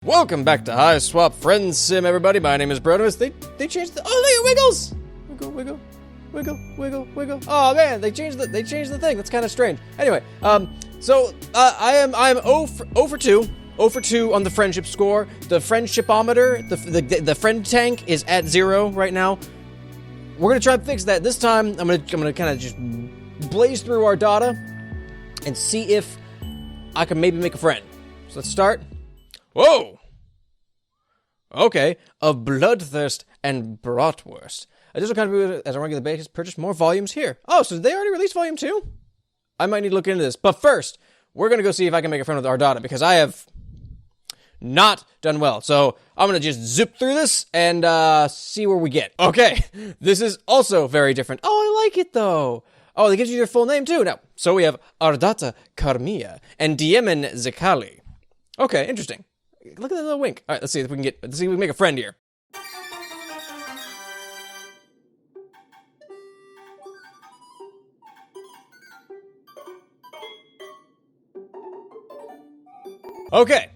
Welcome back to Hiveswap Friendsim, everybody. My name is Brodus. They changed the look at Wiggles. Wiggle. Oh man, they changed the thing. That's kind of strange. Anyway, I'm 0 for 2. 0 for 2 on the friendship score. The friendshipometer, the friend tank is at 0 right now. We're gonna try and fix that. This time, I'm gonna kind of just blaze through Ardata and see if I can maybe make a friend. So let's start. Whoa! Okay, of Bloodthirst and Bratwurst. Additional contributor as a regular basis, purchase more volumes here. Oh, so they already released volume 2? I might need to look into this. But first, we're going to go see if I can make a friend with Ardata, because I have not done well. So I'm going to just zip through this and see where we get. Okay, this is also very different. Oh, I like it, though. Oh, they give you their full name, too. Now, so we have Ardata Karmia and Diemen Zekali. Okay, interesting. Look at that little wink. All right, let's see if we can make a friend here. Okay.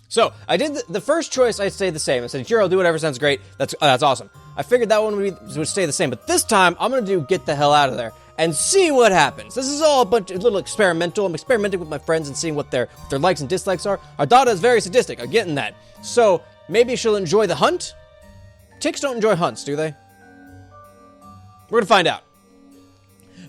So, I did the first choice. I stayed the same. I said, sure, I'll do whatever sounds great. That's awesome. I figured that one would stay the same, but this time I'm gonna do get the hell out of there and see what happens. This is all a little experimental. I'm experimenting with my friends and seeing what their likes and dislikes are. Ardata is very sadistic. I'm getting that. So maybe she'll enjoy the hunt. Ticks don't enjoy hunts, do they? We're gonna find out.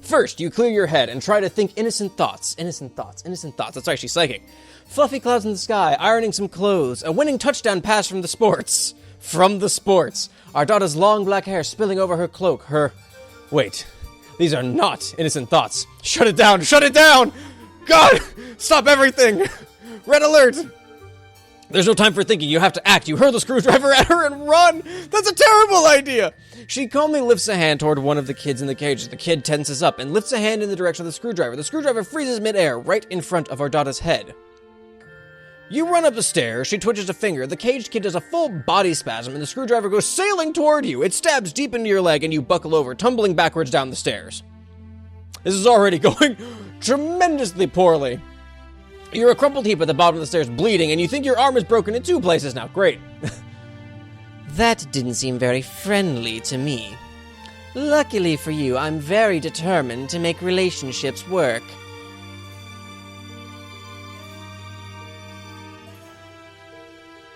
First, you clear your head and try to think innocent thoughts. That's right, she's psychic. Fluffy clouds in the sky, ironing some clothes, a winning touchdown pass from the sports. Ardata's long black hair spilling over her cloak, Wait, these are not innocent thoughts. Shut it down! God, stop everything! Red alert! There's no time for thinking, you have to act. You hurl the screwdriver at her and run! That's a terrible idea! She calmly lifts a hand toward one of the kids in the cage. The kid tenses up and lifts a hand in the direction of the screwdriver. The screwdriver freezes midair, right in front of Ardata's head. You run up the stairs, she twitches a finger, the caged kid does a full body spasm, and the screwdriver goes sailing toward you. It stabs deep into your leg, and you buckle over, tumbling backwards down the stairs. This is already going tremendously poorly. You're a crumpled heap at the bottom of the stairs, bleeding, and you think your arm is broken in 2 places now. Great. That didn't seem very friendly to me. Luckily for you, I'm very determined to make relationships work.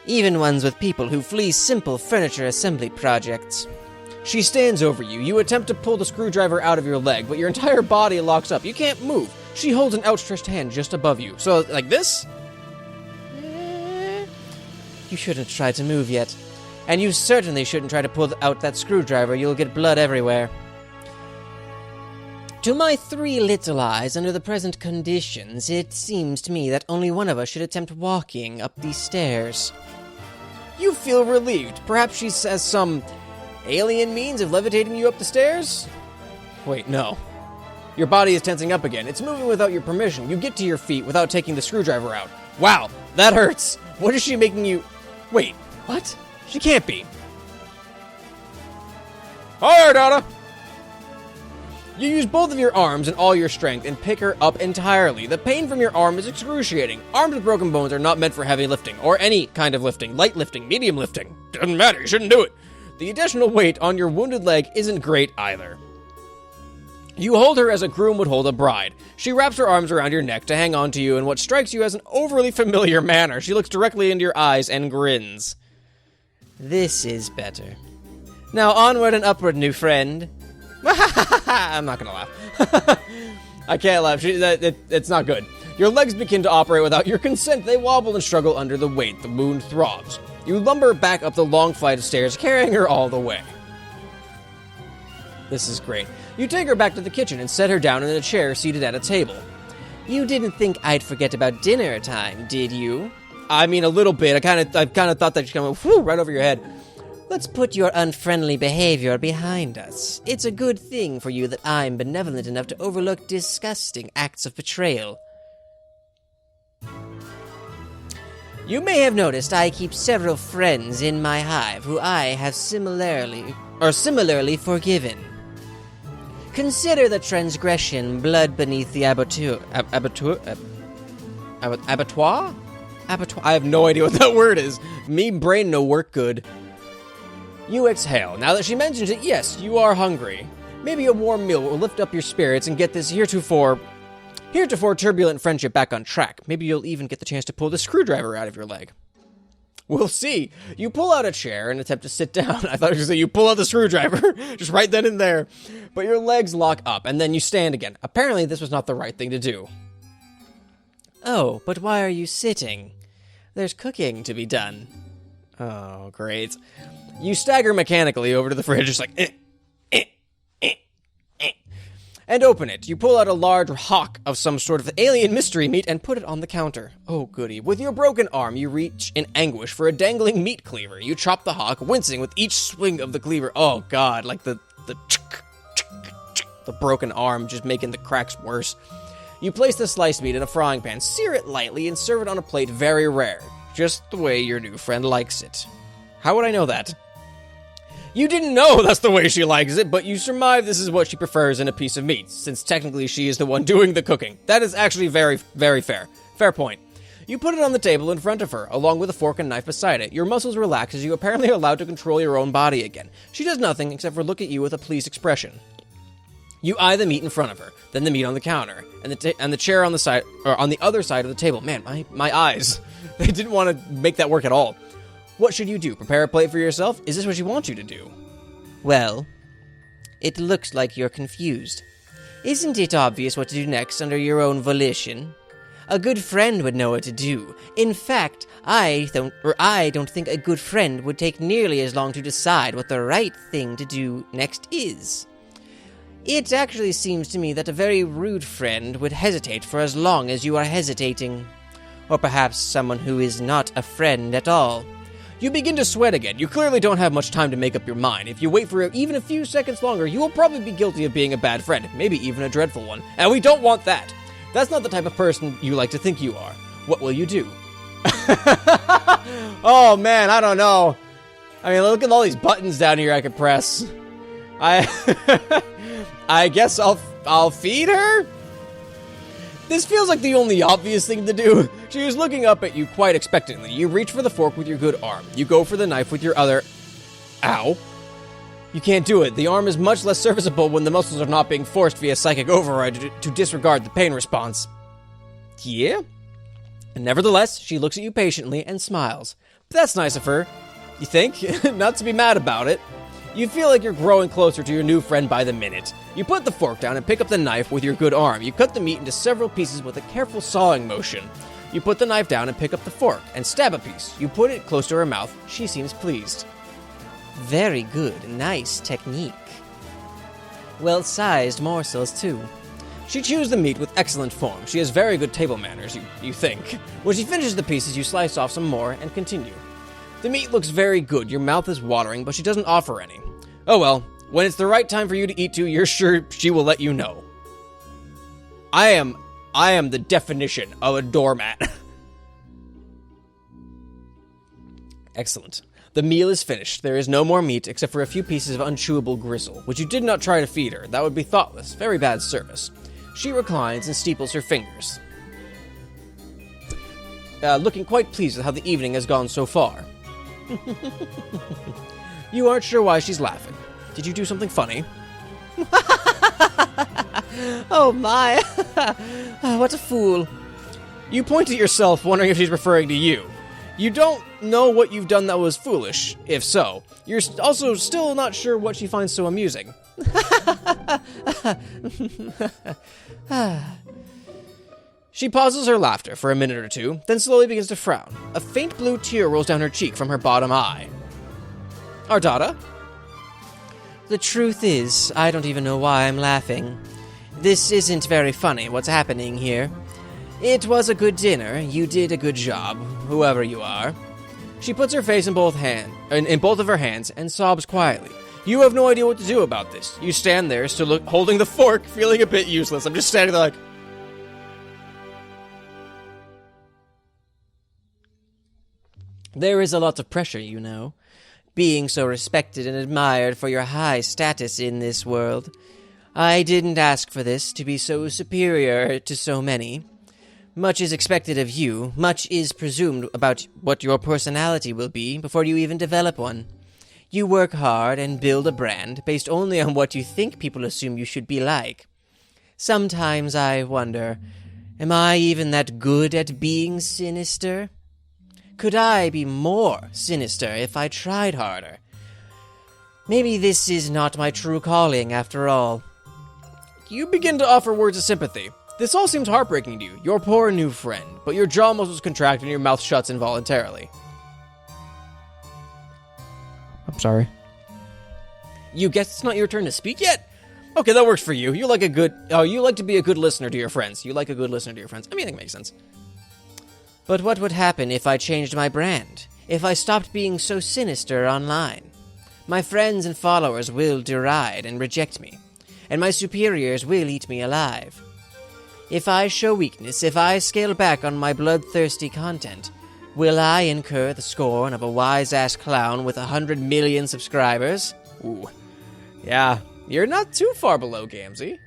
Even ones with people who flee simple furniture assembly projects. She stands over you. You attempt to pull the screwdriver out of your leg, but your entire body locks up. You can't move. She holds an outstretched hand just above you. So, like this? You shouldn't try to move yet. And you certainly shouldn't try to pull out that screwdriver. You'll get blood everywhere. To my 3 little eyes, under the present conditions, it seems to me that only one of us should attempt walking up these stairs. You feel relieved. Perhaps she has some alien means of levitating you up the stairs? Wait, no. Your body is tensing up again. It's moving without your permission. You get to your feet without taking the screwdriver out. Wow, that hurts. What is she making you... Wait, what? She can't be. Hi, Ardata! You use both of your arms and all your strength and pick her up entirely. The pain from your arm is excruciating. Arms with broken bones are not meant for heavy lifting, or any kind of lifting. Light lifting, medium lifting. Doesn't matter, you shouldn't do it. The additional weight on your wounded leg isn't great either. You hold her as a groom would hold a bride. She wraps her arms around your neck to hang on to you in what strikes you as an overly familiar manner. She looks directly into your eyes and grins. This is better. Now onward and upward, new friend. I'm not gonna laugh. I can't laugh. It's not good. Your legs begin to operate without your consent. They wobble and struggle under the weight. The wound throbs. You lumber back up the long flight of stairs, carrying her all the way. This is great. You take her back to the kitchen and set her down in a chair seated at a table. You didn't think I'd forget about dinner time, did you? I mean, a little bit. I kind of thought that she'd come right over your head. Let's put your unfriendly behavior behind us. It's a good thing for you that I'm benevolent enough to overlook disgusting acts of betrayal. You may have noticed I keep several friends in my hive who I have similarly forgiven. Consider the transgression blood beneath the abattoir? Abattoir. I have no idea what that word is. Me brain no work good. You exhale. Now that she mentions it, yes, you are hungry. Maybe a warm meal will lift up your spirits and get this heretofore turbulent friendship back on track. Maybe you'll even get the chance to pull the screwdriver out of your leg. We'll see. You pull out a chair and attempt to sit down. I thought you were going to say you pull out the screwdriver, just right then and there. But your legs lock up, and then you stand again. Apparently, this was not the right thing to do. Oh, but why are you sitting? There's cooking to be done. Oh, great. You stagger mechanically over to the fridge, just like, and open it. You pull out a large hock of some sort of alien mystery meat and put it on the counter. Oh, goody. With your broken arm, you reach in anguish for a dangling meat cleaver. You chop the hock, wincing with each swing of the cleaver. Oh, God, like the broken arm just making the cracks worse. You place the sliced meat in a frying pan, sear it lightly, and serve it on a plate very rare, just the way your new friend likes it. How would I know that? You didn't know that's the way she likes it, but you surmise this is what she prefers in a piece of meat, since technically she is the one doing the cooking. That is actually very, very fair. Fair point. You put it on the table in front of her, along with a fork and knife beside it. Your muscles relax as you apparently are allowed to control your own body again. She does nothing except for look at you with a pleased expression. You eye the meat in front of her, then the meat on the counter, and the chair on the side, or on the other side of the table. Man, my eyes. They didn't want to make that work at all. What should you do? Prepare a plate for yourself? Is this what she wants you to do? Well, it looks like you're confused. Isn't it obvious what to do next under your own volition? A good friend would know what to do. In fact, I don't think a good friend would take nearly as long to decide what the right thing to do next is. It actually seems to me that a very rude friend would hesitate for as long as you are hesitating. Or perhaps someone who is not a friend at all. You begin to sweat again. You clearly don't have much time to make up your mind. If you wait for even a few seconds longer, you will probably be guilty of being a bad friend, maybe even a dreadful one. And we don't want that. That's not the type of person you like to think you are. What will you do? Oh man, I don't know. I mean, look at all these buttons down here I could press. I guess I'll feed her? This feels like the only obvious thing to do. She is looking up at you quite expectantly. You reach for the fork with your good arm. You go for the knife with your other... Ow. You can't do it. The arm is much less serviceable when the muscles are not being forced via psychic override to disregard the pain response. Yeah? And nevertheless, she looks at you patiently and smiles. But that's nice of her. You think? Not to be mad about it. You feel like you're growing closer to your new friend by the minute. You put the fork down and pick up the knife with your good arm. You cut the meat into several pieces with a careful sawing motion. You put the knife down and pick up the fork and stab a piece. You put it close to her mouth. She seems pleased. Very good. Nice technique. Well-sized morsels, too. She chews the meat with excellent form. She has very good table manners, you think. When she finishes the pieces, you slice off some more and continue. The meat looks very good. Your mouth is watering, but she doesn't offer any. Oh well, when it's the right time for you to eat too, you're sure she will let you know. I am the definition of a doormat. Excellent. The meal is finished. There is no more meat except for a few pieces of unchewable gristle, which you did not try to feed her. That would be thoughtless. Very bad service. She reclines and steeples her fingers, looking quite pleased with how the evening has gone so far. You aren't sure why she's laughing. Did you do something funny? Oh my! What a fool. You point at yourself, wondering if she's referring to you. You don't know what you've done that was foolish. If so, you're also still not sure what she finds so amusing. She pauses her laughter for a minute or two, then slowly begins to frown. A faint blue tear rolls down her cheek from her bottom eye. Ardata? The truth is, I don't even know why I'm laughing. This isn't very funny, what's happening here. It was a good dinner, you did a good job, whoever you are. She puts her face in both of her hands and sobs quietly. You have no idea what to do about this. You stand there, still holding the fork, feeling a bit useless. I'm just standing there like... There is a lot of pressure, you know. Being so respected and admired for your high status in this world. I didn't ask for this, to be so superior to so many. Much is expected of you, much is presumed about what your personality will be before you even develop one. You work hard and build a brand based only on what you think people assume you should be like. Sometimes I wonder, am I even that good at being sinister? Could I be more sinister if I tried harder? Maybe this is not my true calling after all. You begin to offer words of sympathy. This all seems heartbreaking to you, your poor new friend, but your jaw muscles contract and your mouth shuts involuntarily. I'm sorry. You guess it's not your turn to speak yet? Okay, that works for you. You like to be a good listener to your friends. You like a good listener to your friends. I mean, that makes sense. But what would happen if I changed my brand? If I stopped being so sinister online? My friends and followers will deride and reject me, and my superiors will eat me alive. If I show weakness, if I scale back on my bloodthirsty content, will I incur the scorn of a wise-ass clown with 100 million subscribers? Ooh. Yeah, you're not too far below Gamzee.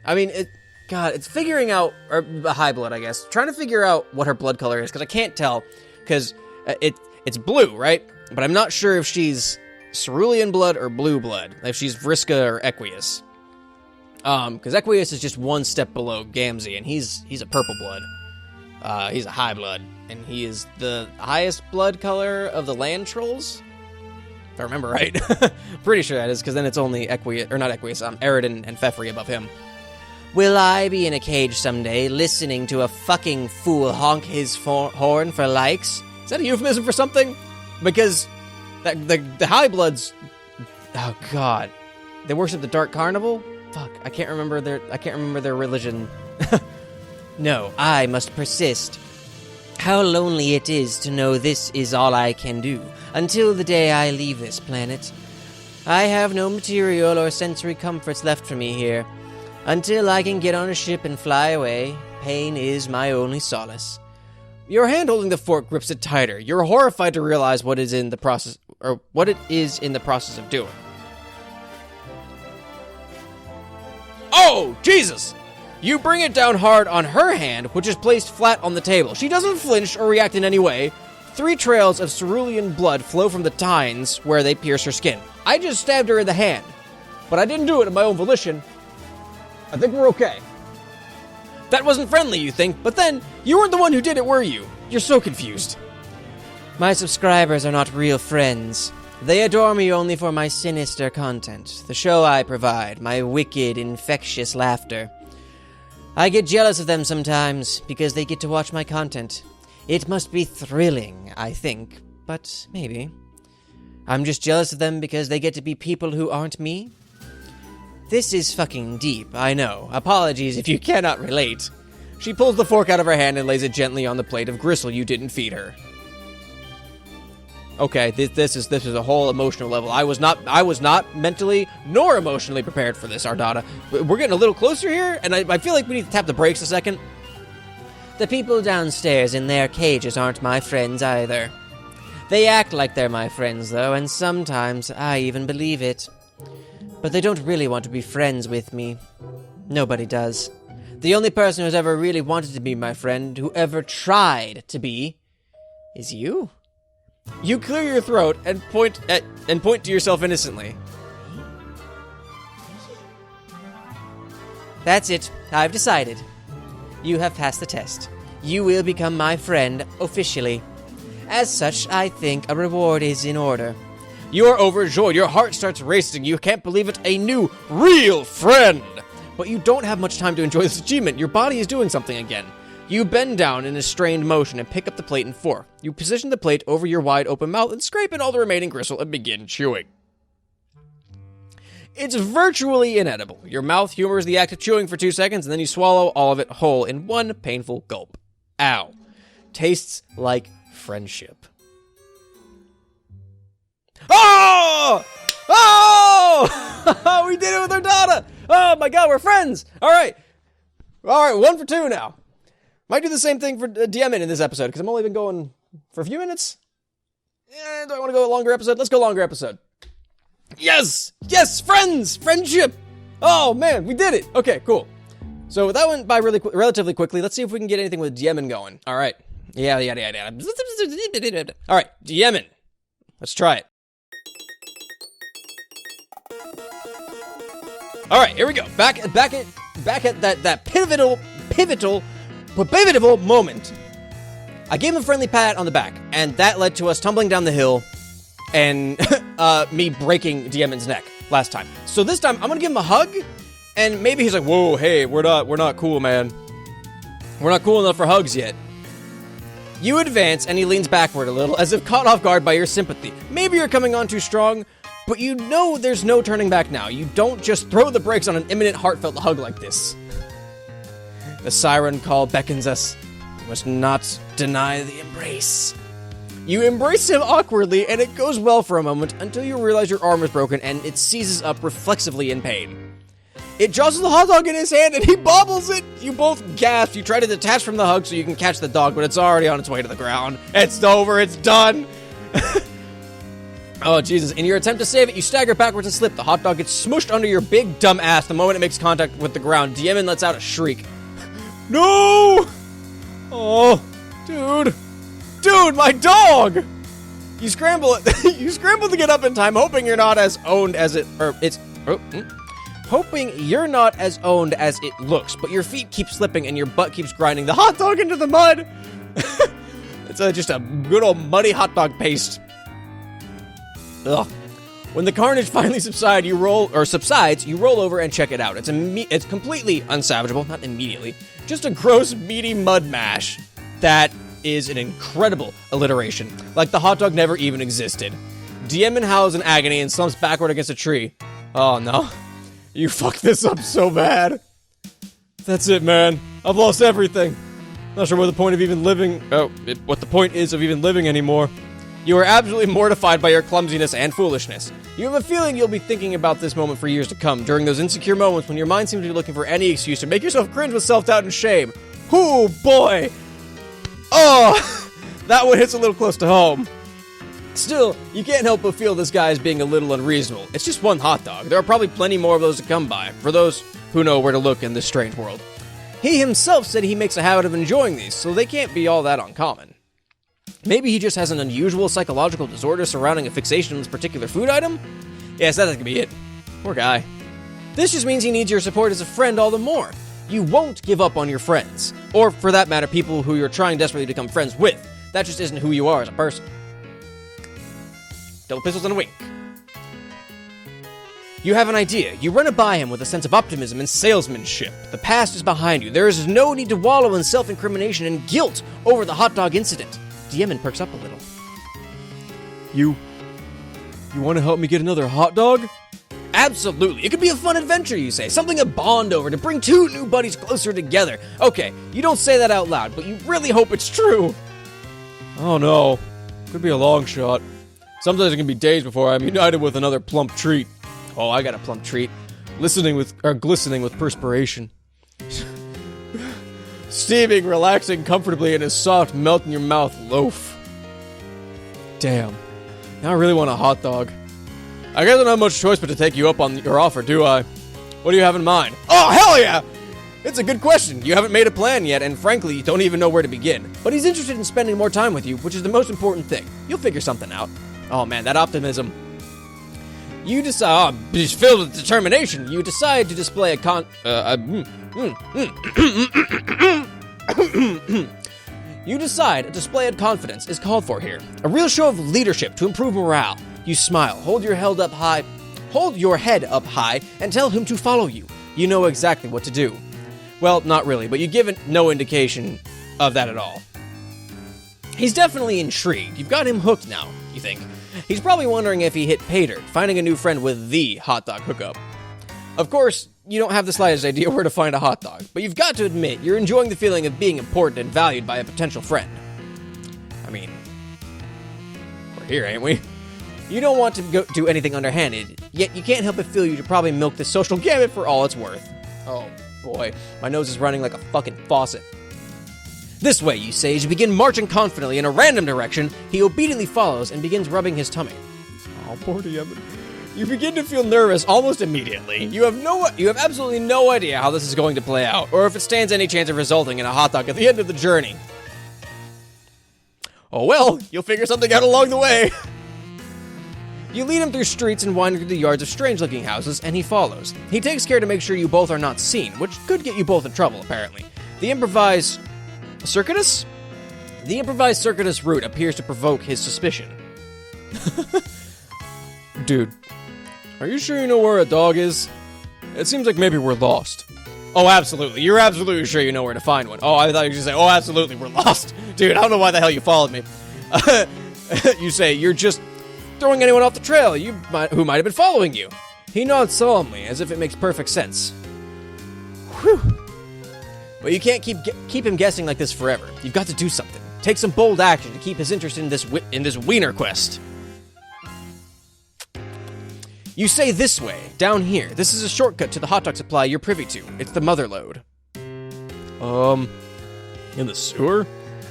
I mean, it's figuring out, or high blood, I guess. Trying to figure out what her blood color is, because I can't tell, because it's blue, right? But I'm not sure if she's cerulean blood or blue blood, if she's Vriska or Equius. Because Equius is just one step below Gamzee, and he's a purple blood. He's a high blood, and he is the highest blood color of the land trolls, if I remember right. Pretty sure that is, because then it's only Equius, or not Equius, Eridan and Fefri above him. Will I be in a cage someday, listening to a fucking fool honk his horn for likes? Is that a euphemism for something? Because the high bloods, oh god, they worship the Dark Carnival. Fuck, I can't remember their religion. No, I must persist. How lonely it is to know this is all I can do, until the day I leave this planet. I have no material or sensory comforts left for me here. Until I can get on a ship and fly away, pain is my only solace. Your hand holding the fork grips it tighter. You're horrified to realize what it is in the process of doing. Oh, Jesus! You bring it down hard on her hand, which is placed flat on the table. She doesn't flinch or react in any way. 3 trails of cerulean blood flow from the tines where they pierce her skin. I just stabbed her in the hand, but I didn't do it of my own volition. I think we're okay. That wasn't friendly, you think, but then, you weren't the one who did it, were you? You're so confused. My subscribers are not real friends. They adore me only for my sinister content, the show I provide, my wicked, infectious laughter. I get jealous of them sometimes, because they get to watch my content. It must be thrilling, I think, but maybe. I'm just jealous of them because they get to be people who aren't me. This is fucking deep, I know. Apologies if you cannot relate. She pulls the fork out of her hand and lays it gently on the plate of gristle you didn't feed her. Okay, this is a whole emotional level. I was not mentally nor emotionally prepared for this, Ardata. We're getting a little closer here, and I feel like we need to tap the brakes a second. The people downstairs in their cages aren't my friends either. They act like they're my friends, though, and sometimes I even believe it. But they don't really want to be friends with me. Nobody does. The only person who's ever really wanted to be my friend, who ever tried to be, is you. You clear your throat and point to yourself innocently. That's it. I've decided. You have passed the test. You will become my friend officially. As such, I think a reward is in order. You are overjoyed. Your heart starts racing. You can't believe it. A new, real friend. But you don't have much time to enjoy this achievement. Your body is doing something again. You bend down in a strained motion and pick up the plate and fork. You position the plate over your wide open mouth and scrape in all the remaining gristle and begin chewing. It's virtually inedible. Your mouth humors the act of chewing for 2 seconds, and then you swallow all of it whole in one painful gulp. Ow. Tastes like friendship. Oh! Oh! We did it with Ardata! Oh my god, we're friends! Alright, 1 for 2 now. Might do the same thing for Diemen in this episode, because I've only been going for a few minutes. Do I want to go a longer episode? Let's go longer episode. Yes! Yes, friends! Friendship! Oh man, we did it! Okay, cool. So that went by relatively quickly. Let's see if we can get anything with Diemen going. All right. Yeah. All right, Diemen. Let's try it. All right, here we go. Back at that pivotal moment. I gave him a friendly pat on the back, and that led to us tumbling down the hill and me breaking Diemen's neck last time. So this time, I'm gonna give him a hug, and maybe he's like, whoa, hey, we're not cool, man. We're not cool enough for hugs yet. You advance, and he leans backward a little, as if caught off guard by your sympathy. Maybe you're coming on too strong, but you know there's no turning back now. You don't just throw the brakes on an imminent, heartfelt hug like this. The siren call beckons us. We must not deny the embrace. You embrace him awkwardly, and it goes well for a moment until you realize your arm is broken and it seizes up reflexively in pain. It jostles the hot dog in his hand, and he bobbles it. You both gasp. You try to detach from the hug so you can catch the dog, but it's already on its way to the ground. It's over. It's done. Oh, Jesus. In your attempt to save it, you stagger backwards and slip. The hot dog gets smushed under your big, dumb ass the moment it makes contact with the ground. Diemen lets out a shriek. No! Oh, dude. Dude, my dog! You scramble to get up in time, hoping you're not as owned as it... Hoping you're not as owned as it looks, but your feet keep slipping and your butt keeps grinding the hot dog into the mud. It's just a good old muddy hot dog paste. Ugh. When the carnage finally subsides, you roll over and check it out. It's completely unsalvageable, not immediately. Just a gross, meaty mud mash. That is an incredible alliteration. Like the hot dog never even existed. Diemen howls in agony and slumps backward against a tree. Oh no. You fucked this up so bad. That's it, man. I've lost everything. Not sure what the point of even living... what the point is of even living anymore. You are absolutely mortified by your clumsiness and foolishness. You have a feeling you'll be thinking about this moment for years to come, during those insecure moments when your mind seems to be looking for any excuse to make yourself cringe with self-doubt and shame. Ooh, boy! Oh, that one hits a little close to home. Still, you can't help but feel this guy is being a little unreasonable. It's just one hot dog. There are probably plenty more of those to come by, for those who know where to look in this strange world. He himself said he makes a habit of enjoying these, so they can't be all that uncommon. Maybe he just has an unusual psychological disorder surrounding a fixation on this particular food item? Yes, that could be it. Poor guy. This just means he needs your support as a friend all the more. You won't give up on your friends. Or, for that matter, people who you're trying desperately to become friends with. That just isn't who you are as a person. Double pistols and a wink. You have an idea. You run it by him with a sense of optimism and salesmanship. The past is behind you. There is no need to wallow in self-incrimination and guilt over the hot dog incident. Diemen perks up a little. You want to help me get another hot dog? Absolutely. It could be a fun adventure, you say. Something to bond over, to bring two new buddies closer together. Okay, you don't say that out loud, but you really hope it's true. Oh no. Could be a long shot. Sometimes it can be days before I'm united with another plump treat. Oh, I got a plump treat. Glistening with perspiration. Steaming, relaxing comfortably in a soft, melt-in-your-mouth loaf. Damn. Now I really want a hot dog. I guess I don't have much choice but to take you up on your offer, do I? What do you have in mind? Oh, hell yeah! It's a good question. You haven't made a plan yet, and frankly, you don't even know where to begin. But he's interested in spending more time with you, which is the most important thing. You'll figure something out. Oh man, that optimism. You decide, he's filled with determination. You decide to display You decide a display of confidence is called for here. A real show of leadership to improve morale. You smile, hold your head up high, and tell him to follow you. You know exactly what to do. Well, not really, but you give it no indication of that at all. He's definitely intrigued. You've got him hooked now, you think. He's probably wondering if he hit pay dirt, finding a new friend with the hot dog hookup. Of course, you don't have the slightest idea where to find a hot dog, but you've got to admit you're enjoying the feeling of being important and valued by a potential friend. I mean, we're here, ain't we? You don't want to do anything underhanded, yet you can't help but feel you should probably milk the social gamut for all it's worth. Oh boy, my nose is running like a fucking faucet. This way, you say, as you begin marching confidently in a random direction. He obediently follows and begins rubbing his tummy. Oh, poor Diemen. You begin to feel nervous almost immediately. You have absolutely no idea how this is going to play out, or if it stands any chance of resulting in a hot dog at the end of the journey. Oh well, you'll figure something out along the way. You lead him through streets and wander through the yards of strange-looking houses, and he follows. He takes care to make sure you both are not seen, which could get you both in trouble, apparently. The improvised circuitous route appears to provoke his suspicion. Dude, are you sure you know where a dog is? It seems like maybe we're lost. Oh, absolutely. You're absolutely sure you know where to find one. Oh, I thought you were going to say, oh, absolutely, we're lost. Dude, I don't know why the hell you followed me. You say, you're just throwing anyone off the trail who might have been following you. He nods solemnly, as if it makes perfect sense. Whew. But you can't keep him guessing like this forever. You've got to do something. Take some bold action to keep his interest in this wiener quest. You say this way, down here. This is a shortcut to the hot dog supply you're privy to. It's the mother lode. In the sewer?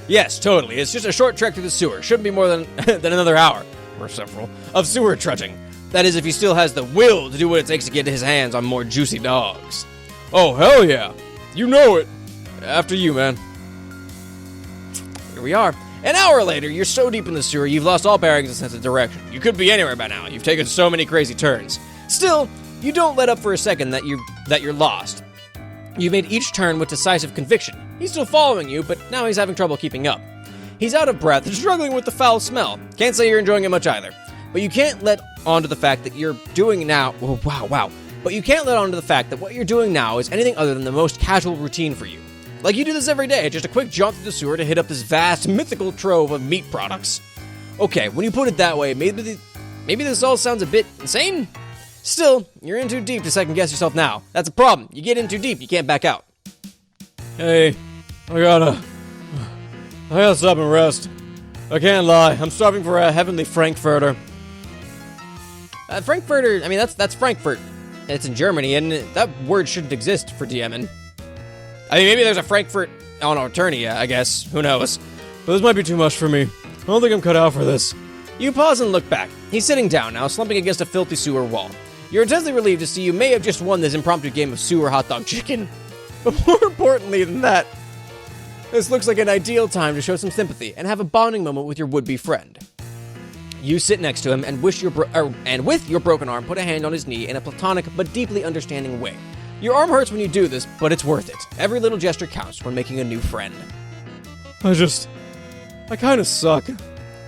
Yes, totally. It's just a short trek through the sewer. Shouldn't be more than another hour, or several, of sewer trudging. That is, if he still has the will to do what it takes to get his hands on more juicy dogs. Oh, hell yeah. You know it. After you, man. Here we are. An hour later, you're so deep in the sewer, you've lost all bearings and sense of direction. You could be anywhere by now. You've taken so many crazy turns. Still, you don't let up for a second that you're lost. You've made each turn with decisive conviction. He's still following you, but now he's having trouble keeping up. He's out of breath and struggling with the foul smell. Can't say you're enjoying it much either. But you can't let on to the fact that you're doing now... Oh, wow. But you can't let on to the fact that what you're doing now is anything other than the most casual routine for you. Like you do this every day, just a quick jaunt through the sewer to hit up this vast, mythical trove of meat products. Okay, when you put it that way, maybe this all sounds a bit insane? Still, you're in too deep to second-guess yourself now. That's a problem. You get in too deep, you can't back out. Hey, I gotta stop and rest. I can't lie, I'm stopping for a heavenly Frankfurter. Frankfurter, I mean, that's Frankfurt. It's in Germany, and that word shouldn't exist for Diemen. I mean, maybe there's a Frankfurt on Eternia, I guess. Who knows? But this might be too much for me. I don't think I'm cut out for this. You pause and look back. He's sitting down now, slumping against a filthy sewer wall. You're intensely relieved to see you may have just won this impromptu game of sewer hot dog chicken. But more importantly than that, this looks like an ideal time to show some sympathy and have a bonding moment with your would-be friend. You sit next to him and with your broken arm, put a hand on his knee in a platonic but deeply understanding way. Your arm hurts when you do this, but it's worth it. Every little gesture counts when making a new friend. I kinda suck.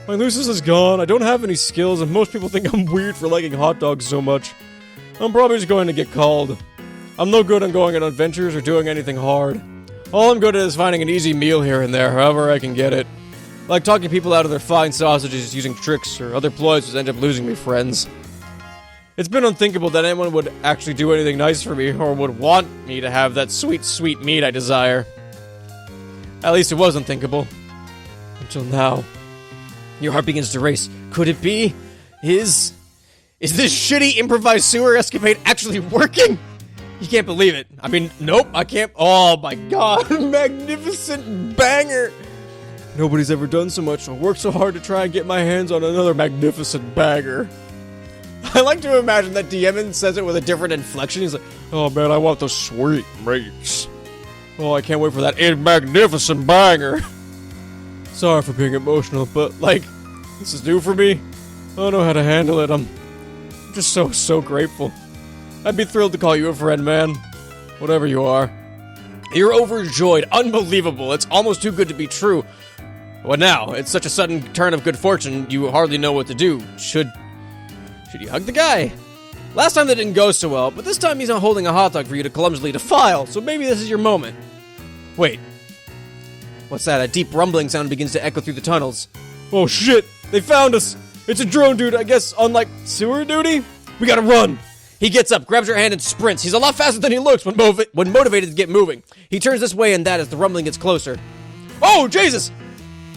My looseness is gone, I don't have any skills, and most people think I'm weird for liking hot dogs so much. I'm probably just going to get called. I'm no good on going on adventures or doing anything hard. All I'm good at is finding an easy meal here and there, however I can get it. Like talking people out of their fine sausages using tricks or other ploys that end up losing me friends. It's been unthinkable that anyone would actually do anything nice for me or would want me to have that sweet, sweet meat I desire. At least it was unthinkable. Until now. Your heart begins to race. Could it be? Is this shitty improvised sewer escapade actually working? You can't believe it. I mean, nope, I can't. Oh my god, magnificent banger. Nobody's ever done so much or worked so hard to try and get my hands on another magnificent banger. I like to imagine that Diemen says it with a different inflection. He's like, oh man, I want the sweet meats. Oh, I can't wait for that magnificent banger. Sorry for being emotional, but like, this is new for me. I don't know how to handle it. I'm just so grateful. I'd be thrilled to call you a friend, man. Whatever you are. You're overjoyed. Unbelievable. It's almost too good to be true. What now? It's such a sudden turn of good fortune, you hardly know what to do. Should you hug the guy? Last time that didn't go so well, but this time he's not holding a hot dog for you to clumsily defile, so maybe this is your moment. Wait. What's that? A deep rumbling sound begins to echo through the tunnels. Oh shit! They found us! It's a drone dude, I guess, on like, sewer duty? We gotta run! He gets up, grabs your hand, and sprints. He's a lot faster than he looks when motivated to get moving. He turns this way and that as the rumbling gets closer. Oh, Jesus!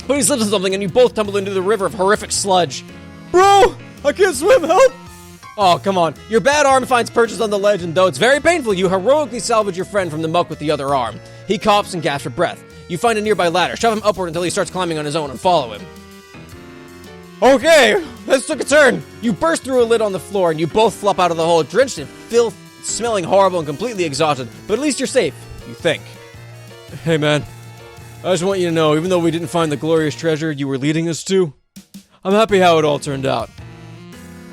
But he slips on something and you both tumble into the river of horrific sludge. Bro! I can't swim, help! Oh, come on. Your bad arm finds purchase on the ledge, and though it's very painful, you heroically salvage your friend from the muck with the other arm. He coughs and gasps for breath. You find a nearby ladder, shove him upward until he starts climbing on his own, and follow him. Okay, this took a turn. You burst through a lid on the floor and you both flop out of the hole, drenched in filth, smelling horrible and completely exhausted. But at least you're safe, you think. Hey man, I just want you to know, even though we didn't find the glorious treasure you were leading us to, I'm happy how it all turned out.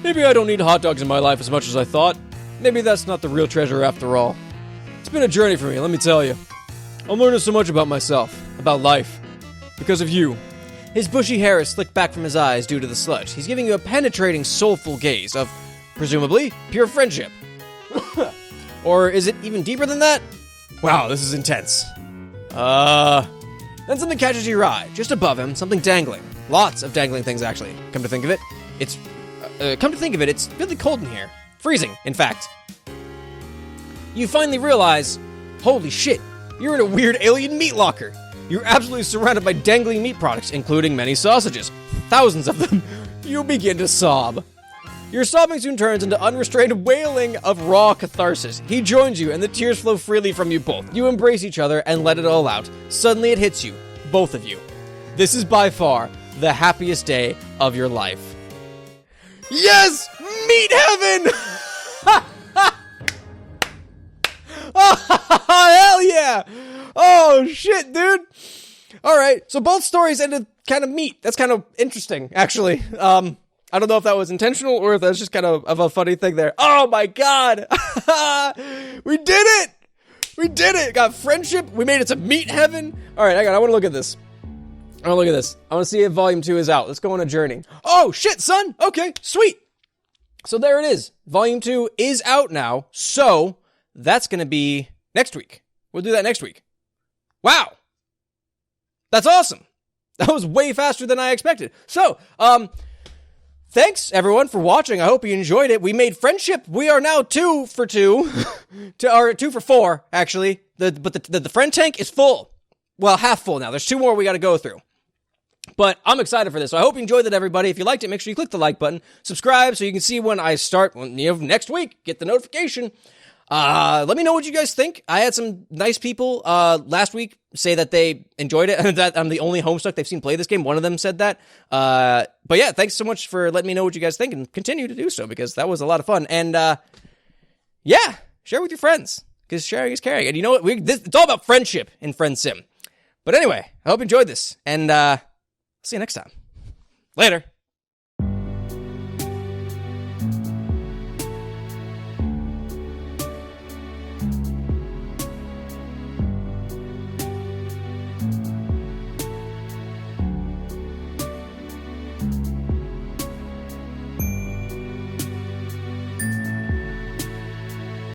Maybe I don't need hot dogs in my life as much as I thought. Maybe that's not the real treasure after all. It's been a journey for me, let me tell you. I'm learning so much about myself, about life, because of you. His bushy hair is slicked back from his eyes due to the sludge. He's giving you a penetrating, soulful gaze of, presumably, pure friendship. Or is it even deeper than that? Wow, this is intense. Then something catches your eye. Just above him, something dangling. Lots of dangling things, actually. Come to think of it, it's really cold in here. Freezing, in fact. You finally realize, holy shit, you're in a weird alien meat locker. You're absolutely surrounded by dangling meat products, including many sausages. Thousands of them. You begin to sob. Your sobbing soon turns into unrestrained wailing of raw catharsis. He joins you, and the tears flow freely from you both. You embrace each other and let it all out. Suddenly it hits you, both of you. This is by far the happiest day of your life. Yes! Meat heaven! Oh, hell yeah! Oh, shit, dude! Alright, so both stories ended kind of meat. That's kind of interesting, actually. I don't know if that was intentional or if that's just kind of a funny thing there. Oh my god! We did it! We did it! Got friendship, we made it to meat heaven. Alright, I want to look at this. I want to see if Volume 2 is out. Let's go on a journey. Oh, shit, son! Okay, sweet! So there it is. Volume 2 is out now, so that's going to be next week. We'll do that next week. Wow! That's awesome! That was way faster than I expected. So, thanks, everyone, for watching. I hope you enjoyed it. We made friendship. We are now 2 for 2. Or 2 for 4, actually. But the friend tank is full. Well, half full now. There's 2 more we got to go through. But I'm excited for this. So I hope you enjoyed it, everybody. If you liked it, make sure you click the like button. Subscribe so you can see when I start next week. Get the notification. Let me know what you guys think. I had some nice people last week say that they enjoyed it and that I'm the only Homestuck they've seen play this game. One of them said that. But yeah, thanks so much for letting me know what you guys think and continue to do so because that was a lot of fun. And yeah, share with your friends because sharing is caring. And you know what? It's all about friendship in Friendsim. But anyway, I hope you enjoyed this and see you next time. Later.